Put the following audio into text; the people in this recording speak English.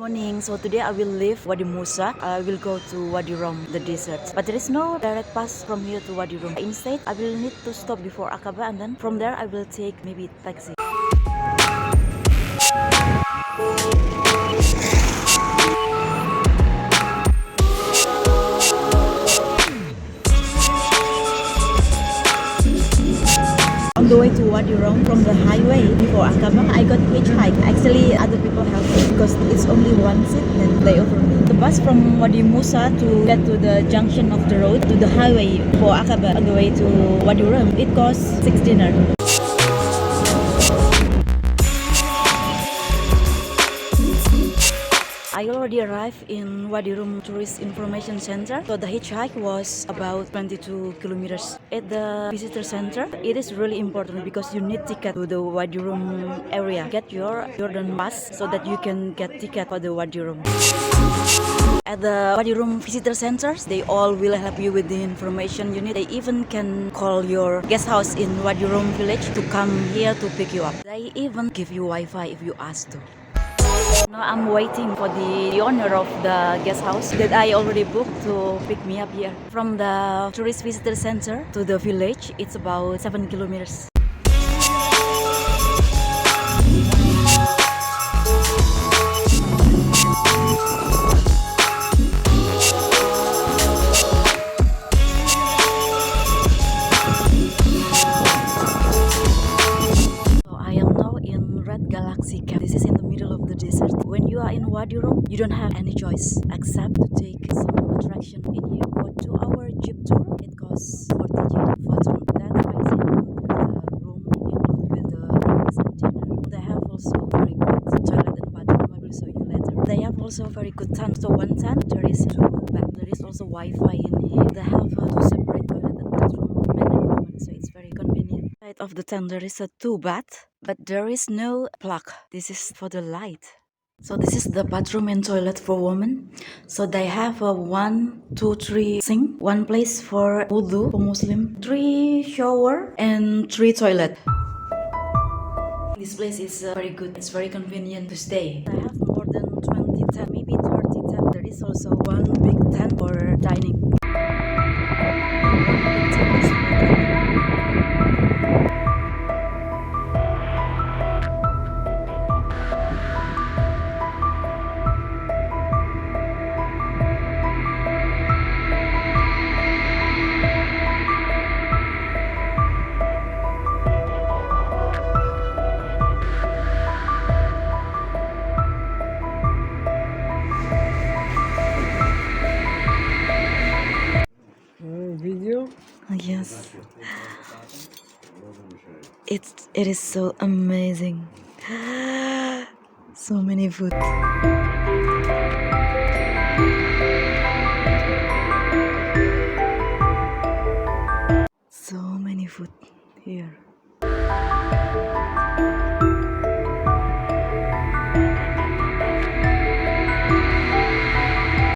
Morning. So today I will leave Wadi Musa. I will go to Wadi Rum, the desert. But there is no direct pass from here to Wadi Rum. Instead, I will need to stop before Aqaba, and then from there I will take maybe taxi. On the way to Wadi Rum from the highway before Aqaba, I got hitchhike. Actually, other people helped me because it's only one seat and they offer me. The bus from Wadi Musa to get to the junction of the road to the highway for Aqaba on the way to Wadi Rum, it costs 6 dinar. I already arrived in Wadi Rum Tourist Information Center. So the hitchhike was about 22 kilometers. At the visitor center, it is really important because you need ticket to the Wadi Rum area. Get your Jordan pass so that you can get ticket for the Wadi Rum. At the Wadi Rum visitor centers, they all will help you with the information you need. They even can call your guest house in Wadi Rum village to come here to pick you up. They even give you Wi-Fi if you ask to. Now I'm waiting for the owner of the guest house that I already booked to pick me up here. From the tourist visitor center to the village, it's about 7 kilometers. Galaxy Camp. This is in the middle of the desert. When you are in Wadi Rum, you don't have any choice except to take some attraction in here. For 2-hour jeep tour, it costs 40 JD for room. That price include with the room, include with the breakfast and dinner. They have also very good toilet and bathroom. I will show you later. They have also very good tent. So one tent, there is 2 beds. There is also Wi-Fi in here. They have 2 separate toilet and bathroom, men and women. So it's very convenient. Side of the tent, there is a 2 bath. But there is no plug. This is for the light. So this is the bathroom and toilet for women. So they have a 1, 2, 3 sink, 1 place for wudu for Muslim, 3 shower and 3 toilet. This place is very good. It's very convenient to stay. I have more than 20 tent, maybe 30 tent. There is also 1 big tent for dining. Video? Yes. It is so amazing. So many food. So many food here.